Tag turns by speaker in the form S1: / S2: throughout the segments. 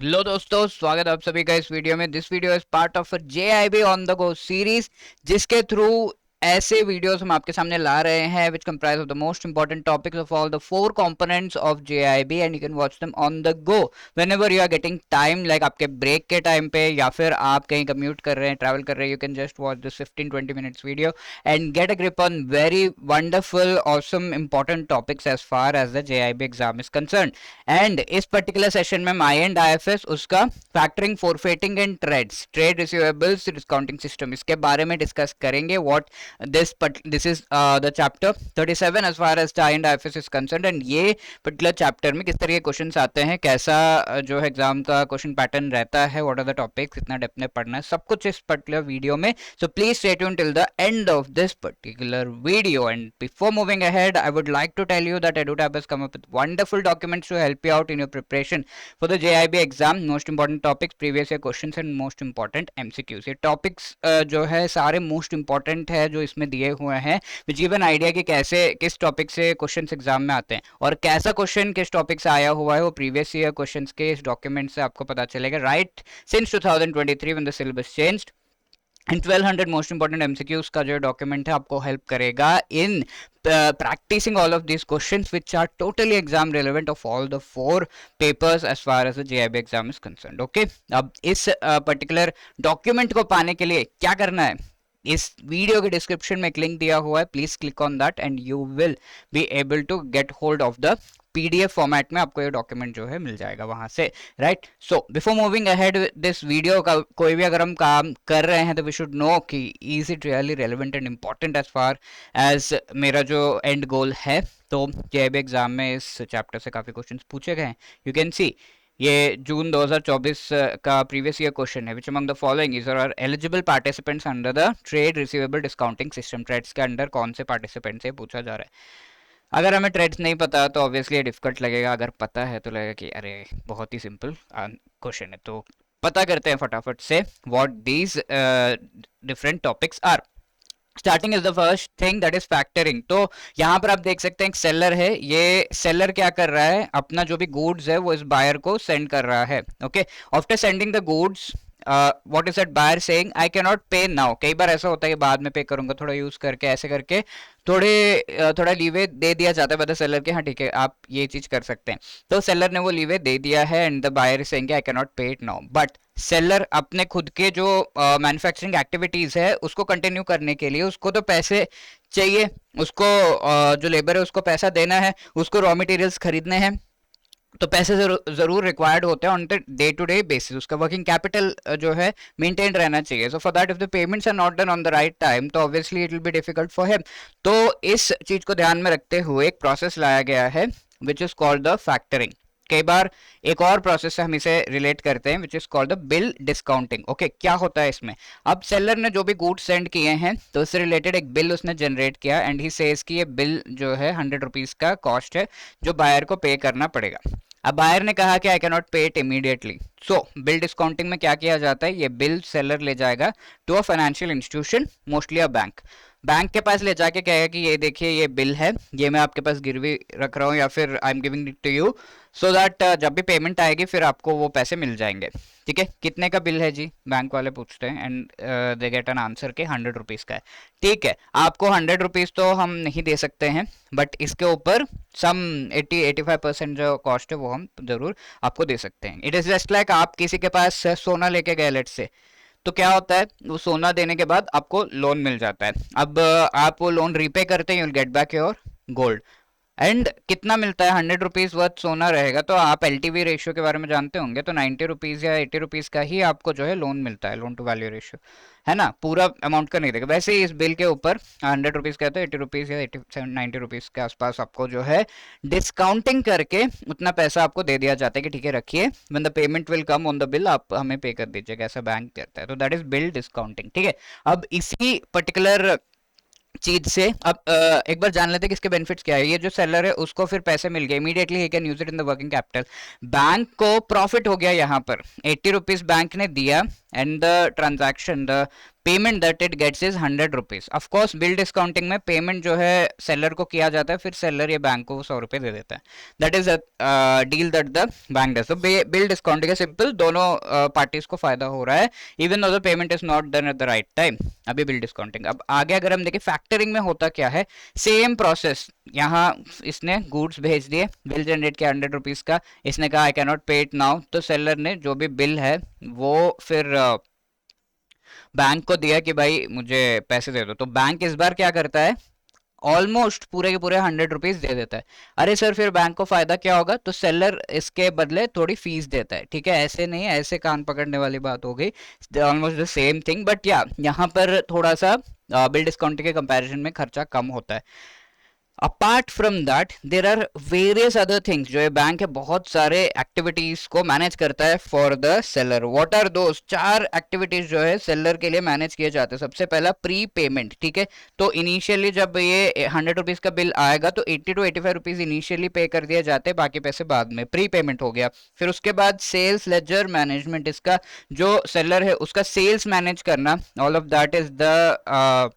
S1: लो दोस्तों, स्वागत है आप सभी का इस वीडियो में। This video is part of JIB on the go series, जिसके थ्रू ऐसे वीडियोस हम आपके सामने ला रहे हैं which comprise of the most important topics of all the 4 components of JIB and you can watch them on the go whenever you are getting time, like आपके break के time पे या फिर आप कहीं कम्यूट कर रहे हैं, ट्रैवल कर रहे हैं। You can just watch this 15-20 minutes video and get a grip on very wonderful, awesome, important topics as far as the JIB exam is concerned. And इस particular session में my and IFS उसका factoring, forfeiting and trade receivables discounting system, इसके बारे में discuss करेंगे. What this is the chapter 37 as far as tie and IFS is concerned. And ये particular chapter में किस तरह के क्वेश्चंस आते हैं, कैसा जो है एग्जाम का क्वेश्चन पैटर्न रहता है, व्हाट आर द टॉपिक्स, कितना डेप्थ में पढ़ना है, सब कुछ इस पर्टिकुलर वीडियो में. So please stay tuned till the end of this particular video. And before moving ahead, I would like to tell you that EduTab has come up with wonderful documents to help you out in your preparation for the JIB exam. Most important topics, previous year questions and most important MCQs. ये topics जो है सारे most important है जो इसमें दिए हुए हैं, which give an idea कि कैसे किस टॉपिक से क्वेश्चंस एग्जाम में आते हैं और कैसा क्वेश्चन किस टॉपिक से आया हुआ है वो प्रीवियस ईयर क्वेश्चंस के इस डॉक्यूमेंट से आपको पता चलेगा. Right since 2023 when the syllabus changed, and 1200 most important MCQs का जो डॉक्यूमेंट है आपको हेल्प करेगा इन practicing all of these questions which are totally exam relevant of all the 4 papers as far as the JIB exam is concerned. Okay, अब इस particular document को पाने के लिए क्या करना है, इस वीडियो के डिस्क्रिप्शन में एक लिंक दिया हुआ है, please click on that and you will be able to get hold of the PDF format में आपको ये डॉक्यूमेंट जो है मिल जाएगा वहां से. Right, so before moving ahead this video का कोई भी अगर हम काम कर रहे हैं तो वी शुड नो कि is it really relevant and important as far as मेरा जो एंड गोल है. तो JIB एग्जाम में इस चैप्टर से काफी क्वेश्चंस पूछे गए हैं. यू कैन सी ये जून 2024 का प्रीवियस ईयर क्वेश्चन है. Which among the following is are eligible participants under the trade receivable discounting system. TReDS के अंडर कौन से पार्टिसिपेंट से पूछा जा रहा है. अगर हमें ट्रेड्स नहीं पता तो ऑब्वियसली डिफिकल्ट लगेगा, अगर पता है तो लगेगा कि अरे बहुत ही सिंपल क्वेश्चन है. तो पता करते हैं फटाफट से what these different topics are. Starting is the first thing that is factoring. तो यहाँ पर आप देख सकते हैं एक सेलर है. ये सेलर क्या कर रहा है, अपना जो भी गुड्स है वो इस बायर को सेंड कर रहा है. Okay, after sending the goods what is that buyer saying I can not pay now. कई बार ऐसा होता है कि बाद में पे करूंगा, थोड़ा यूज करके ऐसे करके थोड़ा लीवे दे दिया जाता है बता सेलर के, हाँ ठीक है आप ये चीज कर सकते हैं. तो सेलर ने वो लीवे दे दिया है and the buyer saying I can not pay it now. But seller अपने खुद के जो मैन्युफैक्चरिंग एक्टिविटीज है उसको कंटिन्यू करने के लिए उसको तो पैसे चाहिए, उसको जो लेबर है उसको पैसा देना है, उसको रॉ मटेरियल्स खरीदने हैं, तो पैसे जरूर रिक्वायर्ड होते हैं on day to day basis. उसका वर्किंग कैपिटल जो है मेंटेन रहना चाहिए. So for that if the payments are not done on the right time तो obviously it will be difficult for him. तो इस चीज को ध्यान में रखते हुए एक प्रोसेस लाया गया है which is called the factoring. कई बार एक और प्रोसेस से हम इसे रिलेट करते हैं which is called the bill discounting. Okay, क्या होता है इसमें, अब सेलर ने जो भी गुड्स सेंड किए हैं तो उससे रिलेटेड एक बिल उसने जनरेट किया एंड ही सेज कि ये बिल जो है 100 रुपीज का कॉस्ट है जो बायर को पे करना पड़ेगा. अब बायर ने कहा कि आई can not pay it immediately. So bill discounting में क्या किया जाता है, ये बिल सेलर ले जाएगा to a financial institution, mostly a bank. Bank के पास ले जाके कहेगा कि ये देखिए ये बिल है, ये मैं आपके पास गिरवी रख रहा हूँ या फिर I am giving it to you so that जब भी पेमेंट आएगी फिर आपको वो पैसे मिल जाएंगे. ठीक है, कितने का बिल है जी, बैंक वाले पूछते हैं and they get an answer के 100 रुपीज़ का है. ठीक है, आपको 100 रुपीज़ तो हम नहीं दे सकते हैं बट इसके ऊपर सम 80-85% जो कॉस्ट है वो हम जरूर आपको दे सकते हैं. इट इज़ जस्ट लाइक आप किसी के पास सोना लेके गए लेट से, तो क्या होता है वो सोना देने के बाद आपको लोन मिल जाता है. अब आप वो लोन रीपे करते हैं, you will get back your gold. And कितना मिलता है, 100 रुपीज़ वर्थ सोना रहेगा तो आप LTV रेशियो के बारे में जानते होंगे, तो 90 रुपीज़ या 80 रुपीज़ का ही आपको जो है लोन मिलता है, लोन टू वैल्यू रेशियो है ना, पूरा अमाउंट का नहीं देगा. वैसे ही इस बिल के ऊपर 100 रुपीज़ का है तो 80 रुपीज़ या 90 रुपीज़ के आसपास आपको जो है डिस्काउंटिंग करके उतना पैसा आपको दे दिया जाता है कि ठीक है रखिए, when the payment will come on the bill आप हमें पे कर दीजिएगा, ऐसा बैंक करता है. तो दैट इज बिल डिस्काउंटिंग. ठीक है, अब इसी पर्टिकुलर चीज से अब एक बार जान लेते हैं कि इसके बेनिफिट्स क्या है. ये जो सेलर है उसको फिर पैसे मिल गए immediately, he can use it in the working capital. Bank को प्रॉफिट हो गया, यहाँ पर 80 रुपीज बैंक ने दिया and the transaction the payment that it gets is 100 rupees. Of course bill discounting में पेमेंट जो है सेलर को किया जाता है, फिर सेलर या बैंक को 100 रुपये दे देता है। That is a deal that the bank does. तो बिल डिस्काउंटिंग है सिंपल, दोनों पार्टीज को फायदा हो रहा है even though the payment is not done at the right time. अभी बिल डिस्काउंटिंग। अब आगे अगर हम देखें फैक्टरिंग में होता क्या है, सेम प्रोसेस। यहाँ इसने गुड्स भेज दिए, बिल जनरेट किया 100 रुपीज का, इसने कहा आई can not pay it now, तो सेलर ने जो भी बिल है वो फिर बैंक को दिया कि भाई मुझे पैसे दे दो। तो बैंक इस बार क्या करता है, ऑलमोस्ट पूरे के पूरे 100 रुपीज दे देता है। अरे सर फिर बैंक को फायदा क्या होगा, तो सेलर इसके बदले थोड़ी फीस देता है। ठीक है, ऐसे नहीं है, ऐसे कान पकड़ने वाली बात हो गई, almost the same thing, but या यहाँ पर थोड़ा सा बिल डिस्काउंटिंग के कंपैरिजन में खर्चा कम होता है। Apart from that there are various other things, जो है बैंक है बहुत सारे एक्टिविटीज को मैनेज करता है for the seller. What are those, 4 activities जो है सेलर के लिए मैनेज किए जाते हैं। सबसे पहला प्री पेमेंट। ठीक है, तो इनिशियली जब ये 100 रुपीज का बिल आएगा तो 80 to 85 रुपीज इनिशियली पे कर दिए जाते हैं, बाकी पैसे बाद में, प्री पेमेंट हो गया। फिर उसके बाद सेल्स लेजर मैनेजमेंट, इसका जो सेलर है उसका सेल्स मैनेज करना, all of that is the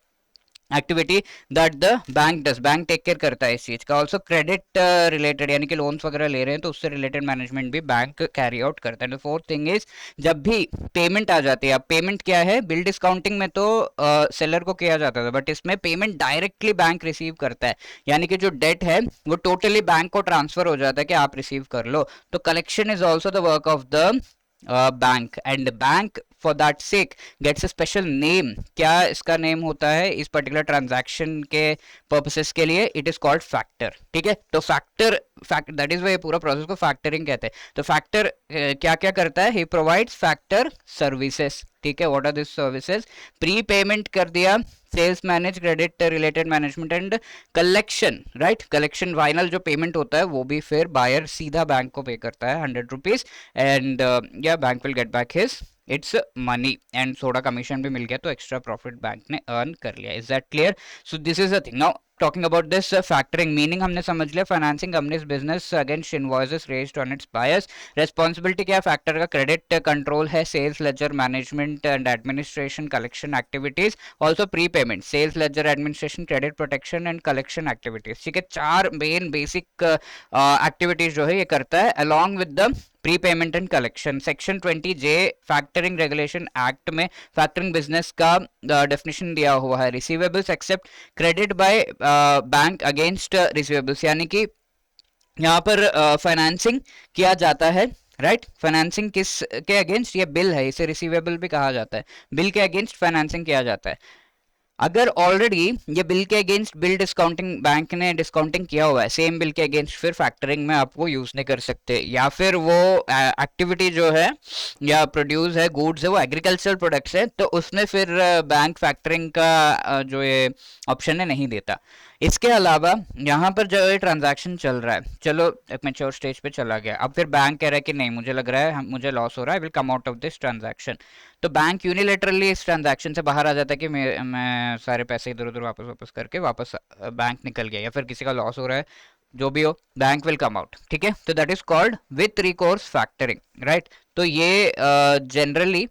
S1: activity that the bank does, bank take care करता है इस चीज का। ऑल्सो क्रेडिट रिलेटेड, यानी कि लोन्स वगैरह ले रहे हैं तो उससे रिलेटेड मैनेजमेंट भी बैंक कैरी आउट करता है। फोर्थ थिंग इज जब भी पेमेंट आ जाती है, अब पेमेंट क्या है, बिल डिस्काउंटिंग में तो सेलर को किया जाता था, बट इसमें पेमेंट डायरेक्टली बैंक रिसीव करता है, यानी कि जो डेट है वो टोटली बैंक को ट्रांसफर हो जाता है कि आप रिसीव कर लो। तो collection is also the work of the bank, and bank for that sake gets a special name. क्या इसका नेम होता है इस पर्टिकुलर ट्रांजैक्शन के पर्पसेस के लिए, इट इज कॉल्ड फैक्टर। ठीक है, तो फैक्टर दैट इज वाई पूरा प्रोसेस को फैक्टरिंग कहते हैं। तो फैक्टर क्या क्या करता है, ही प्रोवाइड्स फैक्टर सर्विसेज। ठीक है, what are this services, prepayment कर दिया, sales manage, credit related management and collection. Right, collection final जो पेमेंट होता है वो भी फिर बायर सीधा बैंक को पे करता है 100 रुपीज, एंड या bank will get back his its money, and थोड़ा कमीशन भी मिल गया तो एक्स्ट्रा प्रॉफिट बैंक ने अर्न कर लिया। Is that clear? So this is the thing. Now talking about this factoring meaning हमने समझ लिया, financing companies business against invoices raised on its buyers. Responsibility क्या है फैक्टर का, क्रेडिट कंट्रोल है, sales ledger management and administration, collection activities, also pre payment, sales ledger administration, credit protection and collection activities. ठीक है, 4 main basic activities जो है ये करता है along with the prepayment and collection. Section 20J factoring regulation act में factoring business का definition दिया हुआ है, receivables accept credit by bank against receivables, यानी कि यहाँ पर फाइनेंसिंग किया जाता है। राइट, फाइनेंसिंग किस के अगेंस्ट, ये बिल है, इसे रिसीवेबल भी कहा जाता है, बिल के अगेंस्ट फाइनेंसिंग किया जाता है। अगर ऑलरेडी ये बिल के अगेंस्ट बिल डिस्काउंटिंग बैंक ने डिस्काउंटिंग किया हुआ है, सेम बिल के अगेंस्ट फिर फैक्टरिंग में आप वो यूज नहीं कर सकते, या फिर वो एक्टिविटी जो है या प्रोड्यूस है, गुड्स है, वो एग्रीकल्चरल प्रोडक्ट्स है, तो उसमें फिर बैंक फैक्टरिंग का जो ये ऑप्शन है नहीं देता। इसके अलावा यहाँ पर जो ये ट्रांजैक्शन चल रहा है, चलो एक मैच्योर स्टेज पे चला गया, अब फिर बैंक कह रहा है कि नहीं मुझे लग रहा है मुझे लॉस हो रहा है, will come out of this transaction. तो बैंक यूनिलेटरली इस ट्रांजैक्शन से बाहर आ जाता है कि मैं सारे पैसे इधर उधर वापस करके वापस बैंक निकल गया, या फिर किसी का लॉस हो रहा है, जो भी हो, बैंक विल कम आउट। ठीक है, तो that is called with recourse factoring. Right, तो ये जनरली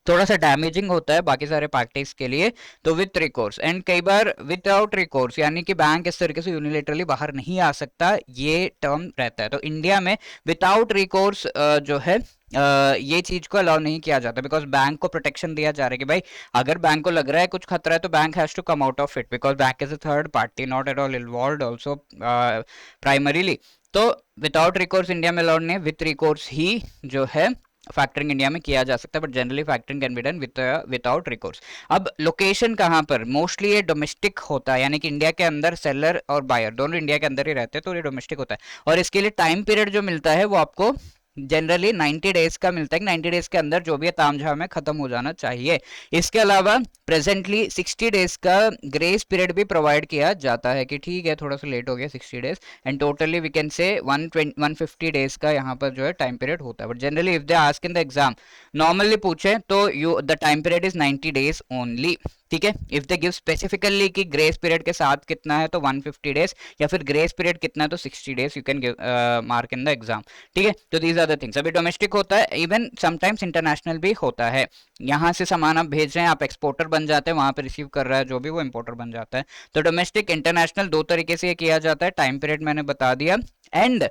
S1: थोड़ा सा डैमेजिंग होता है बाकी सारे पार्टीज के लिए, तो विथ रिकोर्स, एंड कई बार विदाउट रिकोर्स, यानी कि बैंक इस तरीके से यूनिलेटरली बाहर नहीं आ सकता, ये टर्म रहता है। तो इंडिया में विदाउट रिकोर्स जो है ये चीज को अलाउ नहीं किया जाता, बिकॉज बैंक को प्रोटेक्शन दिया जा रहा है कि भाई अगर बैंक को लग रहा है कुछ खतरा है तो bank has to come out of it, because bank is a third party, not at all involved also primarily. तो विदाउट रिकोर्स इंडिया में अलाउड नहीं, विथ रिकोर्स ही जो है फैक्टरिंग इंडिया में किया जा सकता है, but generally factoring can be done without recourse. अब लोकेशन कहाँ पर, मोस्टली ये डोमेस्टिक होता है, यानी कि इंडिया के अंदर सेलर और बायर दोनों इंडिया के अंदर ही रहते हैं, तो ये डोमेस्टिक होता है। और इसके लिए टाइम पीरियड जो मिलता है वो आपको जनरली 90 डेज का मिलता है, 90 डेज के अंदर जो भी तामझाम है खत्म हो जाना चाहिए। इसके अलावा प्रेजेंटली 60 डेज का ग्रेस पीरियड भी प्रोवाइड किया जाता है कि ठीक है थोड़ा सा लेट हो गया 60 days, and totally we can say 150 days का यहाँ पर जो है टाइम पीरियड होता है। But generally if they ask in the exam, normally पूछे तो the time period is 90 days only. ठीक है। इफ दे गिव स्पेसिफिकली कि ग्रेस पीरियड के साथ कितना है तो 150 डेज, या फिर ग्रेस पीरियड कितना है तो 60 days you can give mark in the exam. ठीक है, तो दीज आर द थिंग्स। अभी डोमेस्टिक होता है, इवन समटाइम्स इंटरनेशनल भी होता है। यहाँ से सामान आप भेज रहे हैं, आप एक्सपोर्टर बन जाते हैं, वहां पे रिसीव कर रहा है जो भी, वो इंपोर्टर बन जाता है। तो डोमेस्टिक इंटरनेशनल दो तरीके से ये किया जाता है। टाइम पीरियड मैंने बता दिया। एंड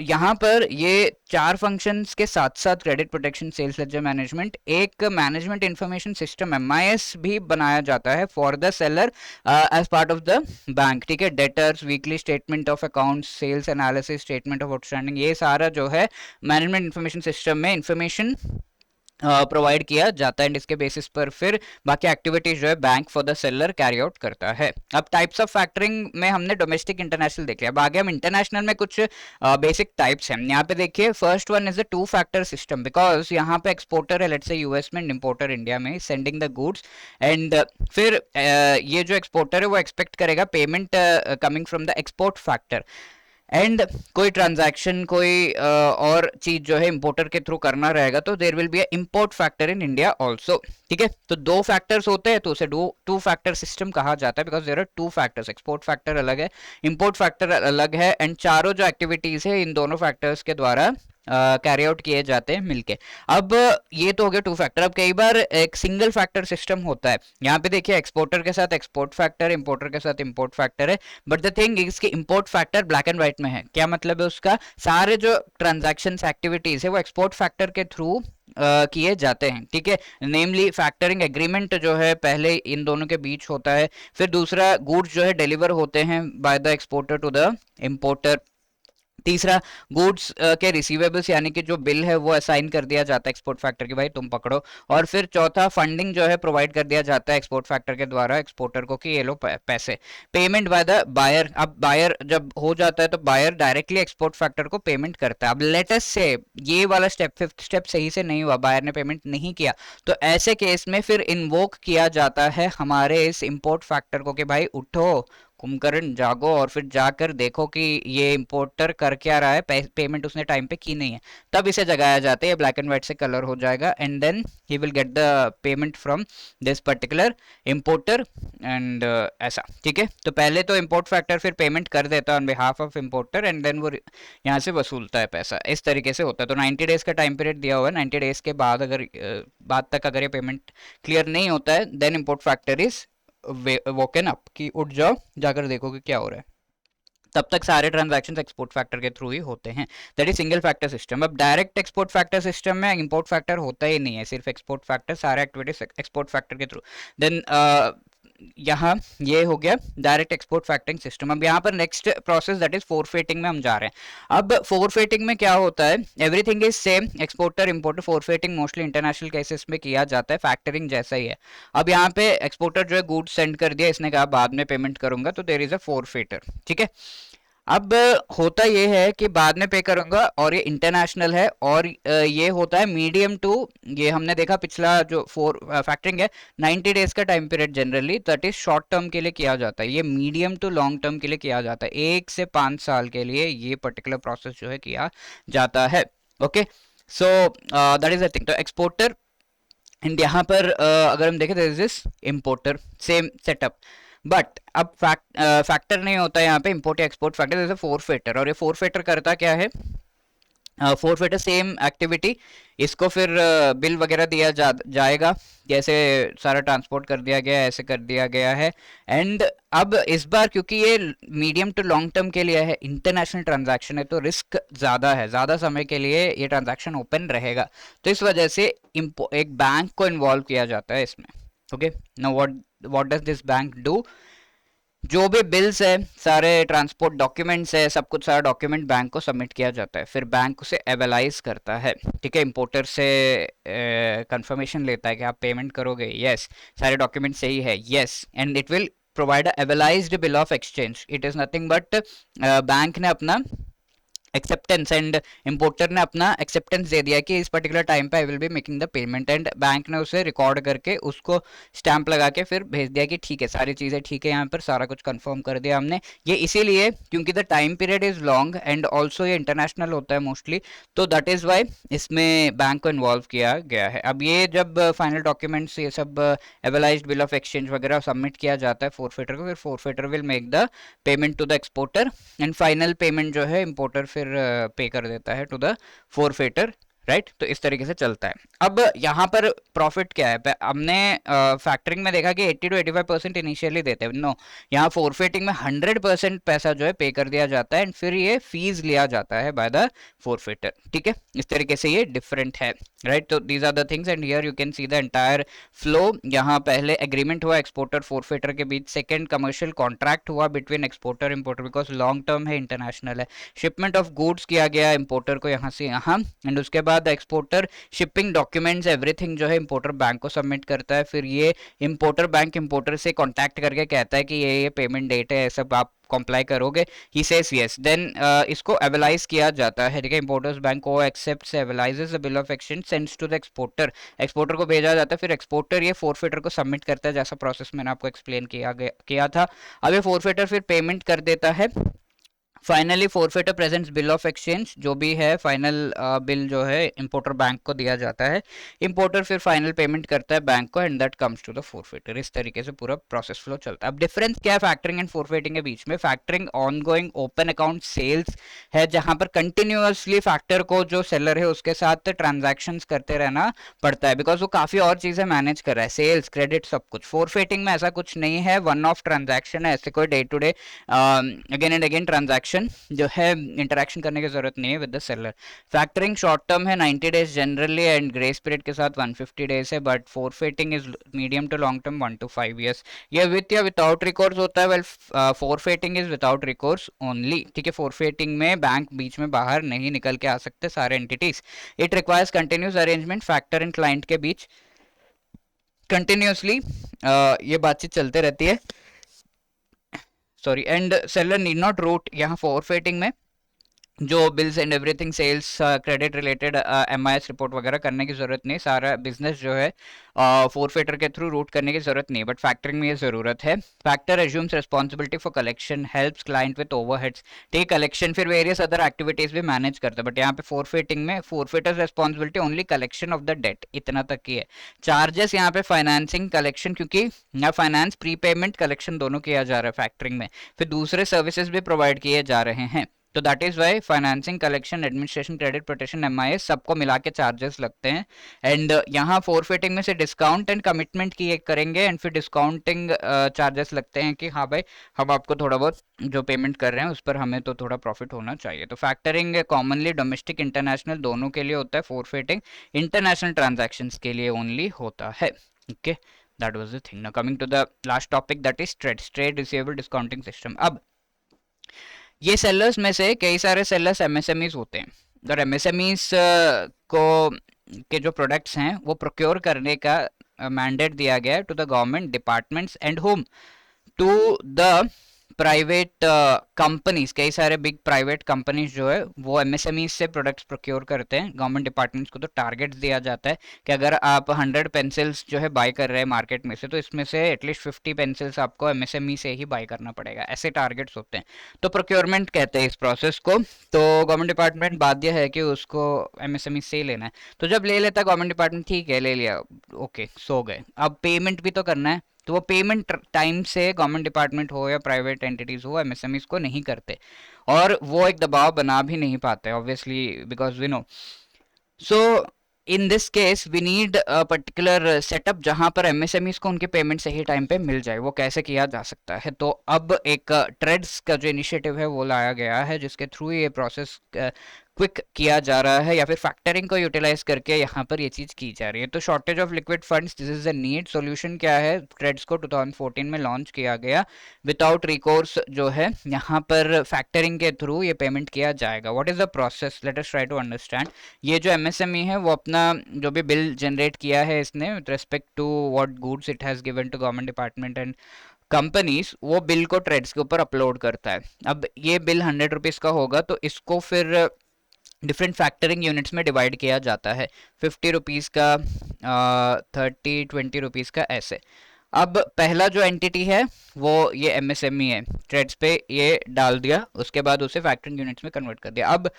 S1: यहाँ पर ये 4 फंक्शंस के साथ साथ credit protection, sales ledger management, एक मैनेजमेंट इंफॉर्मेशन सिस्टम MIS भी बनाया जाता है for the seller as part of the bank. ठीक है, debtors, weekly statement of accounts, sales analysis, statement of outstanding, ये सारा जो है मैनेजमेंट इंफॉर्मेशन सिस्टम में इंफॉर्मेशन प्रोवाइड किया जाता है। एंड इसके बेसिस पर फिर बाकी एक्टिविटीज जो है bank for the seller carry out करता है। अब टाइप्स ऑफ फैक्टरिंग में हमने डोमेस्टिक इंटरनेशनल देख लिया, अब आगे हम इंटरनेशनल में कुछ बेसिक टाइप्स हैं। यहाँ पे देखिए, first one is a 2 factor system, because यहाँ पे एक्सपोर्टर है, लेट्स से यूएस में, इंपोर्टर इंडिया में, सेंडिंग द गुड्स। एंड फिर ये जो एक्सपोर्टर है वो एक्सपेक्ट करेगा payment coming from the export factor. And कोई ट्रांजैक्शन, कोई और चीज जो है इंपोर्टर के थ्रू करना रहेगा तो there will be a import factor in India also. ठीक है, तो 2 फैक्टर्स होते हैं तो उसे 2 फैक्टर सिस्टम कहा जाता है, because there are 2 factors. Export factor अलग है, इंपोर्ट फैक्टर अलग है। एंड चारों जो एक्टिविटीज है इन दोनों फैक्टर्स के द्वारा कैरी आउट किए जाते हैं मिलके। अब ये तो हो गया 2 फैक्टर। अब कई बार एक सिंगल फैक्टर सिस्टम होता है। यहाँ पे देखिए, एक्सपोर्टर के साथ एक्सपोर्ट फैक्टर, इंपोर्टर के साथ इंपोर्ट फैक्टर है। बट द थिंग इज कि import factor black and white में है। क्या मतलब है उसका? सारे जो ट्रांजैक्शन एक्टिविटीज है वो एक्सपोर्ट फैक्टर के थ्रू किए जाते हैं। ठीक है, नेमली फैक्टरिंग एग्रीमेंट जो है पहले इन दोनों के बीच होता है। फिर दूसरा, गुड्स जो है डिलीवर होते हैं by the exporter to the importer. तीसरा, गुड्स के रिसीवेबल्स यानी कि जो बिल है वो असाइन कर दिया जाता है एक्सपोर्ट फैक्टर की, भाई तुम पकड़ो। और फिर चौथा, फंडिंग जो है प्रोवाइड कर दिया जाता है एक्सपोर्ट फैक्टर के द्वारा एक्सपोर्टर को कि ये लो पैसे। पेमेंट बाय द बायर, अब बायर जब हो जाता है तो बायर डायरेक्टली एक्सपोर्ट फैक्टर को पेमेंट करता है। अब लेटेस्ट से ये वाला स्टेप, 5th स्टेप सही से नहीं हुआ, बायर ने पेमेंट नहीं किया, तो ऐसे केस में फिर इन्वोक किया जाता है हमारे इस इंपोर्ट फैक्टर को कि भाई उठो, कुंभकर्ण जागो, और फिर जाकर देखो कि ये इंपोर्टर कर क्या रहा है, पेमेंट उसने टाइम पे की नहीं है। तब इसे जगाया जाता है, ब्लैक एंड व्हाइट से कलर हो जाएगा। And then he will get the payment from this particular importer. And ऐसा, ठीक है। तो पहले तो इंपोर्ट फैक्टर फिर पेमेंट कर देता है on behalf of importer, and then वो यहाँ से वसूलता है पैसा। इस तरीके से होता है। तो 90 डेज का टाइम पीरियड दिया हुआ है। 90 डेज के बाद अगर बाद तक अगर ये पेमेंट क्लियर नहीं होता है, then import factor is woken up कि उठ जाओ, जाकर देखो कि क्या हो रहा है। तब तक सारे ट्रांजैक्शंस एक्सपोर्ट फैक्टर के थ्रू ही होते हैं। That is single factor system. अब डायरेक्ट एक्सपोर्ट फैक्टर सिस्टम में इंपोर्ट फैक्टर होता ही नहीं है, सिर्फ एक्सपोर्ट फैक्टर, सारे एक्टिविटीज एक्सपोर्ट फैक्टर के थ्रू। देन यहाँ ये हो गया डायरेक्ट एक्सपोर्ट फैक्टरिंग सिस्टम। अब यहाँ पर नेक्स्ट प्रोसेस दैट इज फोरफेटिंग में हम जा रहे हैं। अब फोरफेटिंग में क्या होता है? Everything is same, exporter importer. Forfaiting mostly international cases में किया जाता है, फैक्टरिंग जैसा ही है। अब यहाँ पे एक्सपोर्टर जो है गुड्स सेंड कर दिया, इसने कहा बाद में पेमेंट करूंगा, तो देयर इज अ फोरफेटर। ठीक है, अब होता ये है कि बाद में पे करूंगा, और ये इंटरनेशनल है, और ये होता है मीडियम टू, ये हमने देखा पिछला जो फैक्टरिंग है 90 डेज का time period generally, that is short term के लिए किया जाता है। ये मीडियम टू लॉन्ग टर्म के लिए किया जाता है, 1 से 5 साल के लिए ये पर्टिकुलर प्रोसेस जो है किया जाता है। Okay, so that is the thing. तो एक्सपोर्टर, एंड यहाँ पर अगर हम देखें this is importer, same setup. But अब फैक्टर नहीं होता है यहाँ पे, इंपोर्ट या एक्सपोर्ट फैक्टर, जैसे फोरफेटर। और ये फोरफेटर करता क्या है? फोरफेटर सेम एक्टिविटी, इसको फिर बिल वगैरह दिया जाएगा, जैसे सारा ट्रांसपोर्ट कर दिया गया है ऐसे कर दिया गया है। एंड अब इस बार क्योंकि ये मीडियम टू लॉन्ग टर्म के लिए है, इंटरनेशनल ट्रांजैक्शन है, तो रिस्क ज़्यादा है, ज़्यादा समय के लिए ये ट्रांजैक्शन ओपन रहेगा, तो इस वजह से एक बैंक को इन्वॉल्व किया जाता है इसमें। Okay, now what does this bank do? जो भी बिल्स है, सारे ट्रांसपोर्ट डॉक्यूमेंट्स है, सब कुछ, सारा डॉक्यूमेंट बैंक को सबमिट किया जाता है, फिर बैंक उसे एवेलाइज करता है। ठीक है, इंपोर्टर से कंफर्मेशन लेता है कि आप पेमेंट करोगे, यस, सारे डॉक्यूमेंट सही है, yes, and it will provide a avalised bill of exchange. It is nothing but bank ने अपना एक्सेप्टेंस, एंड इंपोर्टर ने अपना एक्सेप्टेंस दे दिया कि इस पर्टिकुलर टाइम पे I will be making the payment, and bank ने उसे रिकॉर्ड करके उसको स्टैंप लगा के फिर भेज दिया कि ठीक है, सारी चीज़ें ठीक है, यहाँ पर सारा कुछ कंफर्म कर दिया हमने। ये इसीलिए क्योंकि the time period is long and also ये इंटरनेशनल होता है मोस्टली, तो दैट इज़ वाई इसमें बैंक को इन्वॉल्व किया गया है। अब ये जब फाइनल डॉक्यूमेंट्स ये सब एवलाइज्ड बिल ऑफ एक्सचेंज वगैरह सबमिट किया जाता है फोरफिटर को, फिर forfaiter will make the payment to the exporter, and final payment जो है इंपोर्टर फिर पे कर देता है टू द फोरफिटर, राइट। तो इस तरीके से चलता है। अब यहाँ पर प्रॉफिट क्या है, हमने फैक्टरिंग में देखा कि 80 to 85% इनिशियली देते हैं, नो, यहाँ फोरफिटिंग में 100% पैसा जो है पे कर दिया जाता है, एंड फिर ये फीस लिया जाता है बाय द फोरफिटर, ठीक है। इस तरीके से ये डिफरेंट है, राइट। तो these are the things, and here you can see the entire flow. यहाँ पहले एग्रीमेंट हुआ एक्सपोर्टर फोरफिटर के बीच, सेकंड कमर्शियल कॉन्ट्रैक्ट हुआ between exporter importer, because long term है, इंटरनेशनल है। शिपमेंट ऑफ गुड्स किया गया इंपोर्टर को यहाँ से यहाँ, एंड उसके बाद एक्सपोर्टर शिपिंग डॉक्यूमेंट्स एवरीथिंग जो है इंपोर्टर बैंक को सबमिट करता है। फिर ये इंपोर्टर बैंक इंपोर्टर से कांटेक्ट करके कहता है कि ये पेमेंट डेट है, सब आप कंप्लाई करोगे, ही सेज यस, देन इसको एवलाइज किया जाता है, ठीक है। इंपोर्टर्स बैंक को accepts avalises the bill of exchange, sends to the exporter, exporter को भेजा जाता है, फिर एक्सपोर्टर ये फोरफिटर को सबमिट करता है, जैसा प्रोसेस मैंने आपको एक्सप्लेन किया था। अब ये फोरफिटर फिर पेमेंट कर देता है। Finally forfaiter presents bill of exchange, जो भी है फाइनल बिल जो है इंपोर्टर बैंक को दिया जाता है, इंपोर्टर फिर फाइनल पेमेंट करता है बैंक को, and that comes to the forfaiter. इस तरीके से पूरा प्रोसेस फ्लो चलता है। अब डिफरेंस क्या है फैक्टरिंग एंड फोरफिटिंग के बीच में? Factoring ongoing open account sales है, जहां पर कंटिन्यूअसली फैक्टर को जो सेलर है उसके साथ ट्रांजैक्शन करते रहना पड़ता है, बिकॉज वो काफी और चीजें मैनेज कर रहा है, सेल्स, क्रेडिट, सब कुछ। फोरफिटिंग में ऐसा कुछ नहीं है, वन ऑफ ट्रांजैक्शन है, ऐसे कोई day to day again and again transaction जो है इंटरेक्शन करने की जरूरत नहीं है with the seller. Factoring short term है, 90 days generally, and grace period के साथ 150 डेज है, but forfaiting is medium to long term 1 to 5 years। ये विथ या विदाउट रिकोर्स होता है, well forfaiting is without recourse only, ठीक है। फोरफिटिंग में बैंक बीच में बाहर नहीं निकल के आ सकते सारे entities. It requires continuous arrangement factor and client के बीच, कंटिन्यूसली ये बातचीत चलते रहती है, sorry, and seller need not route. यहाँ फोरफिटिंग में जो bills and everything, sales, credit related MIS report वगैरह करने की जरूरत नहीं, सारा बिजनेस जो है फोरफिटर के थ्रू रूट करने की जरूरत नहीं, बट फैक्टरिंग में ये जरूरत है। Factor assumes responsibility for collection, helps client with overheads, ठीक, कलेक्शन फिर वेरियस अदर एक्टिविटीज भी मैनेज करता है, बट यहाँ पे फोरफिटिंग में forfaiter's responsibility only collection of the debt, इतना तक ही है। चार्जेस यहाँ पे फाइनेंसिंग, कलेक्शन, क्योंकि यहाँ फाइनेंस, प्रीपेमेंट, कलेक्शन दोनों किया जा रहा है फैक्टरिंग में, फिर दूसरे सर्विसेज भी प्रोवाइड किए जा रहे हैं, तो that is why financing, collection, administration, credit protection, MIS सबको मिला के चार्जेस लगते हैं। एंड यहाँ फोरफिटिंग में से डिस्काउंट एंड कमिटमेंट की एक करेंगे, एंड फिर डिस्काउंटिंग चार्जेस लगते हैं कि हाँ भाई, हम आपको थोड़ा बहुत जो पेमेंट कर रहे हैं उस पर हमें तो थोड़ा प्रॉफिट होना चाहिए। तो फैक्टरिंग कॉमनली डोमेस्टिक इंटरनेशनल दोनों के लिए होता है, फोरफिटिंग इंटरनेशनल ट्रांजेक्शन्स के लिए ओनली होता है, okay. That was the thing. Now coming to the last topic, that is trade receivable discounting system. अब ये सेलर्स में से कई सारे सेलर्स MSMEs होते हैं, अगर MSMEs को के जो प्रोडक्ट्स हैं वो प्रोक्योर करने का मैंडेट दिया गया है to the government departments and home, to the private companies. कई सारे बिग प्राइवेट कंपनीज जो है वो MSMEs से प्रोडक्ट्स प्रोक्योर करते हैं। गवर्नमेंट डिपार्टमेंट्स को तो टारगेट्स दिया जाता है कि अगर आप 100 पेंसिल्स जो है बाय कर रहे हैं मार्केट में से, तो इसमें से एटलीस्ट 50 पेंसिल्स आपको MSME से ही बाय करना पड़ेगा, ऐसे टारगेट्स होते हैं। तो प्रोक्योरमेंट कहते हैं इस प्रोसेस को। तो गवर्नमेंट डिपार्टमेंट बाध्य है कि उसको MSME से ही लेना है, तो जब ले लेता है गवर्नमेंट डिपार्टमेंट, ठीक है ले लिया, ओके, सो गए। अब पेमेंट भी तो करना है, तो वो पेमेंट टाइम से गवर्नमेंट डिपार्टमेंट हो या प्राइवेट एंटिटीज हो MSMEs को नहीं करते, और वो एक दबाव बना भी नहीं पाते obviously, because we know. So in this case we need a particular setup जहां पर MSMEs को उनके पेमेंट सही टाइम पे मिल जाए। वो कैसे किया जा सकता है? तो अब एक ट्रेड्स का जो इनिशिएटिव है वो लाया गया है, जिसके थ्रू ये प्रोसेस क्विक किया जा रहा है, या फिर फैक्टरिंग को यूटिलाइज करके यहाँ पर ये चीज़ की जा रही है। तो shortage of liquid funds, this is the need. Solution क्या है? ट्रेड्स को 2014 में लॉन्च किया गया। विदाउट रिकोर्स जो है यहाँ पर फैक्टरिंग के थ्रू ये पेमेंट किया जाएगा। What is the process? Let us try to understand. ये जो MSME है वो अपना जो भी बिल जनरेट किया है इसने with respect to what goods it has given to government department and companies वो बिल को ट्रेड्स के ऊपर अपलोड करता है। अब ये बिल 100 रुपीज़ का होगा तो इसको फिर डिफरेंट फैक्टरिंग यूनिट्स में डिवाइड किया जाता है, 50 रुपीज़ का, 30-20 रुपीज़ का, ऐसे। अब पहला जो एंटिटी है वो ये एमएसएमई है, ट्रेड्स पे ये डाल दिया, उसके बाद उसे फैक्टरिंग यूनिट्स में कन्वर्ट कर दिया। अब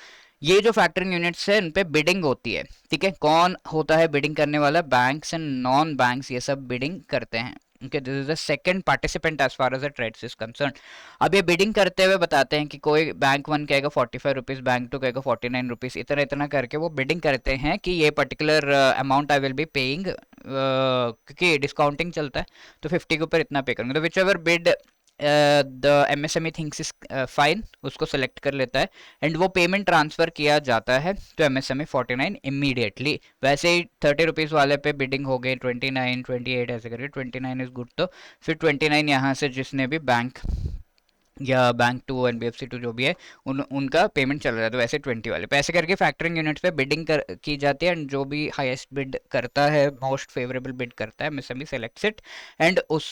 S1: ये जो फैक्टरिंग यूनिट्स है इन पे बिडिंग होती है, ठीक है। कौन होता है बिडिंग करने वाला? बैंक्स एंड नॉन बैंक्स ये सब बिडिंग करते हैं। Okay, this is the second participant as far as the TReDS is concern. अब ये बिडिंग करते हुए बताते हैं कि कोई बैंक 1 कहेगा 45 रुपीज़, बैंक 2 कहेगा 49 रुपीज़, इतना इतना करके वो बिडिंग करते हैं कि ये particular amount I will be paying, क्योंकि डिस्काउंटिंग चलता है तो 50 के ऊपर इतना पे करूँगा। तो which ever bid the MSME thinks is fine, उसको सेलेक्ट कर लेता है एंड वो पेमेंट ट्रांसफर किया जाता है तो एमएसएमई 49 इमीडिएटली। वैसे ही 30 रुपीज़ वाले पे बिडिंग हो गई 29, 28 ऐसे करके 29 इज गुड, तो फिर 29 यहाँ से जिसने भी बैंक या बैंक 2 एनबीएफसी 2 जो भी है उनका पेमेंट चल रहा है, तो वैसे 20 वाले पैसे करके फैक्टरिंग यूनिट्स पे बिडिंग की जाती है एंड जो भी हाईएस्ट बिड करता है, मोस्ट फेवरेबल बिड करता है, एमएसएमई सेलेक्ट्स इट एंड उस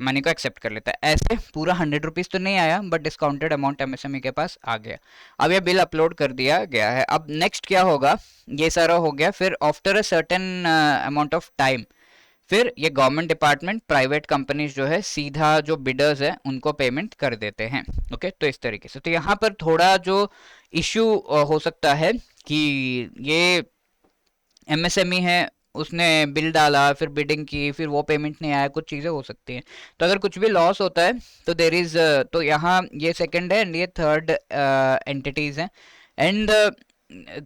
S1: मनी को एक्सेप्ट कर लेता है। ऐसे पूरा 100 रुपीज़ तो नहीं आया बट डिस्काउंटेड अमाउंट एमएसएमई के पास आ गया। अब यह बिल अपलोड कर दिया गया है। अब नेक्स्ट क्या होगा? ये सारा हो गया, फिर after a certain amount of time फिर ये गवर्नमेंट डिपार्टमेंट, प्राइवेट कंपनीज जो है सीधा जो बिडर्स है उनको पेमेंट कर देते हैं। ओके, तो इस तरीके से। तो यहाँ पर थोड़ा जो इश्यू हो सकता है कि ये एमएसएमई है, उसने बिल डाला, फिर बिडिंग की, फिर वो पेमेंट नहीं आया, कुछ चीज़ें हो सकती हैं। तो अगर कुछ भी लॉस होता है तो देर इज़, तो यहाँ ये सेकंड है एंड ये थर्ड एंटिटीज़ हैं एंड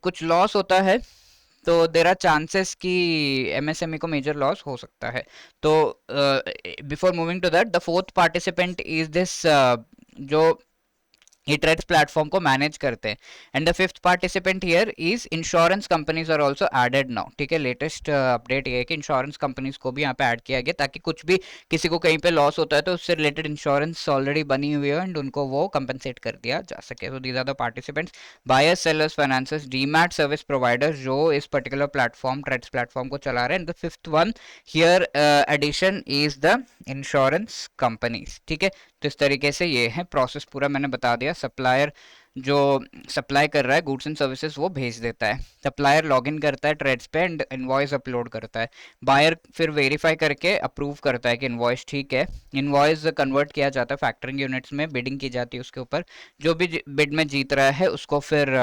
S1: कुछ लॉस होता है तो देर आर चांसेस कि एमएसएमई को मेजर लॉस हो सकता है। तो before moving to that, the fourth participant is this, जो ये ट्रेड्स प्लेटफॉर्म को मैनेज करते हैं and the fifth participant here is insurance companies are also added now. ठीक है, लेटेस्ट अपडेट ये है कि इंश्योरेंस कंपनीज को भी यहाँ पे ऐड किया गया ताकि कुछ भी किसी को कहीं पे लॉस होता है तो उससे रिलेटेड इंश्योरेंस ऑलरेडी बनी हुई है एंड उनको वो कंपनसेट कर दिया जा सके। So these are the participants, buyers, sellers, financiers, demat service providers जो इस पर्टिकुलर प्लेटफॉर्म, ट्रेड्स प्लेटफॉर्म को चला रहे हैं। And the fifth one here addition is the insurance companies. ठीक है, तो इस तरीके से ये है प्रोसेस, पूरा मैंने बता दिया। सप्लायर जो सप्लाई कर रहा है गुड्स एंड सर्विसेज वो भेज देता है, सप्लायर लॉगिन करता है ट्रेड्स पे एंड इनवॉइस अपलोड करता है, बायर फिर वेरीफाई करके अप्रूव करता है कि इनवॉइस ठीक है, इनवॉइस कन्वर्ट किया जाता है फैक्टरिंग यूनिट्स में, बिडिंग की जाती है उसके ऊपर, जो भी बिड में जीत रहा है उसको फिर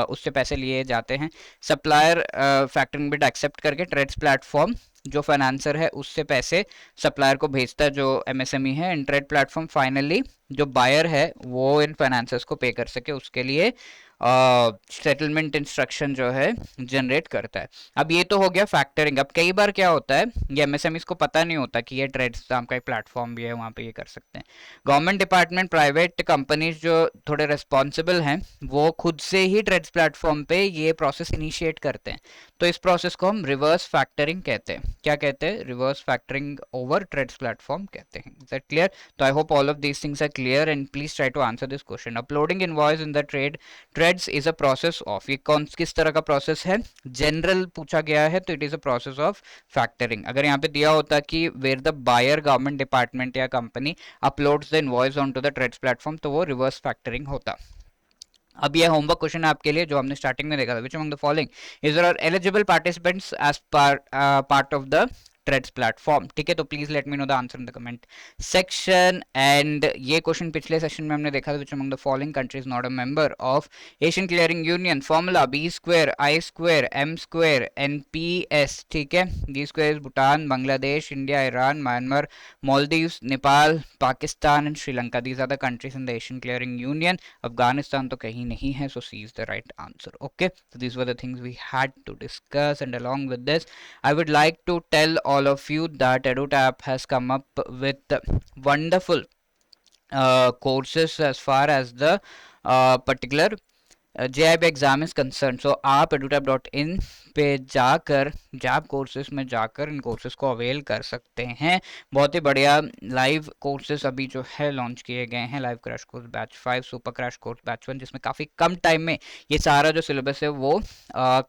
S1: उससे पैसे लिए जाते हैं। सप्लायर फैक्टरिंग बिड एक्सेप्ट करके ट्रेड्स प्लेटफॉर्म जो फाइनेंसर है उससे पैसे सप्लायर को भेजता है जो एमएसएमई है एंड ट्रेड प्लेटफॉर्म फाइनली जो बायर है वो इन फाइनेंसर्स को पे कर सके उसके लिए सेटलमेंट इंस्ट्रक्शन जो है जनरेट करता है। अब ये तो हो गया फैक्टरिंग। अब कई बार क्या होता है, ये एमएसएमईज को पता नहीं होता कि ये ट्रेड्स नाम का एक प्लेटफॉर्म भी है, वहाँ पे ये कर सकते हैं। गवर्नमेंट डिपार्टमेंट, प्राइवेट कंपनीज जो थोड़े रिस्पॉन्सिबल हैं वो खुद से ही ट्रेड्स प्लेटफॉर्म पे ये प्रोसेस इनिशिएट करते हैं, तो इस प्रोसेस को हम रिवर्स फैक्टरिंग कहते हैं। क्या कहते हैं? Reverse factoring over TReDS platform कहते हैं। Is that clear? तो I hope all of these things are clear and please try to answer this question. Uploading invoice in the TReDS is a process of, ये कौन किस तरह का process है? General पूछा गया है तो it is a process of factoring. अगर यहाँ पे दिया होता कि where the buyer government department या company uploads the invoice on to the trades platform तो वो रिवर्स फैक्टरिंग होता। अब ये होमवर्क क्वेश्चन है आपके लिए जो हमने स्टार्टिंग में देखा था, which among the following is there are eligible participants as part of the trades platform. ठीक है, तो please let me know the answer in the comment section. And ये क्वेश्चन पिछले सेशन में हमने देखा था, which among the following countries not a member of Asian Clearing Union, formula B square I square M square NPS. ठीक है, B square is Bhutan, Bangladesh, India, Iran, Myanmar, Maldives, Nepal, Pakistan and Sri Lanka. These are the countries in the Asian Clearing Union. Afghanistan तो कहीं नहीं है, so C is the right answer. Okay, so these were the things we had to discuss, and along with this, I would like to tell all of you that EduTap has come up with wonderful courses as far as the particular JIB exam is concern, so आप edutap.in पे जाकर जैब courses में जाकर इन courses को avail कर सकते हैं। बहुत ही बढ़िया लाइव कोर्सेज अभी जो है लॉन्च किए गए हैं, live crash course batch 5, super crash course batch 1, जिसमें काफ़ी कम टाइम में ये सारा जो सिलेबस है वो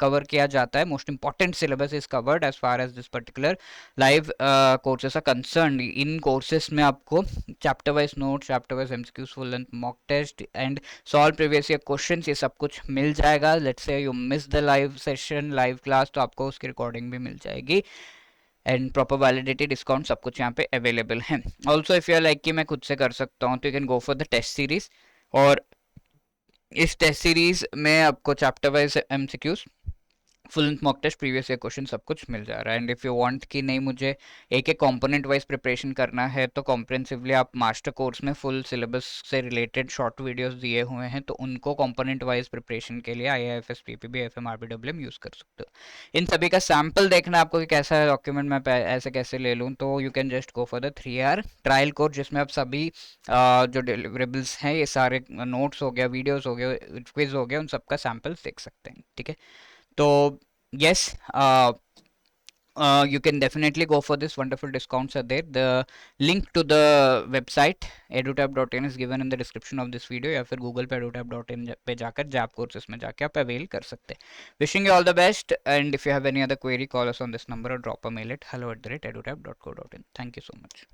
S1: कवर किया जाता है। Most important syllabus is covered as far as this particular live courses are concern. इन कोर्सेज में आपको chapter wise note, chapter wise MCQs, full length mock test and solve previous year questions, ये सब कुछ मिल जाएगा। Let's say you miss the live session, live class, तो आपको उसकी रिकॉर्डिंग भी मिल जाएगी एंड प्रॉपर वैलिडिटी, डिस्काउंट, सब कुछ यहाँ पे अवेलेबल है। ऑल्सो इफ यू लाइक कि मैं खुद से कर सकता हूँ, तो you can go for the test series, और इस टेस्ट सीरीज में आपको chapter wise MCQs, full length mock test, previous year question, सब कुछ मिल जा रहा है। एंड इफ़ यू वांट कि नहीं मुझे एक एक कंपोनेंट वाइज प्रिपरेशन करना है, तो कॉम्प्रिहेंसिवली आप मास्टर कोर्स में फुल सिलेबस से रिलेटेड शॉर्ट वीडियोस दिए हुए हैं, तो उनको कंपोनेंट वाइज प्रिपरेशन के लिए IIFS, PPB, FM, RBWM use कर सकते हो। इन सभी का सैम्पल देखना है आपको कि कैसा है डॉक्यूमेंट मैं ऐसे कैसे ले लूँ, तो you can just go for the 3 hour trial course, जिसमें आप सभी जो डिलीवरेबल्स हैं, ये सारे नोट्स हो गया, वीडियोज़ हो गए, क्विज हो गया, उन सबका सैम्पल देख सकते हैं। ठीक है, तो yes, you can definitely go for this. Wonderful discounts are there. The link to the website edutap.in is given in the description of this video, या फिर गूगल पे edutap.in पे जाकर जैप कोर्सेस में जाके आप अवेल कर सकते हैं। Wishing you all the best, and if you have any other query, call us on this number or drop a mail at hello@edutap.co.in. Thank you so much.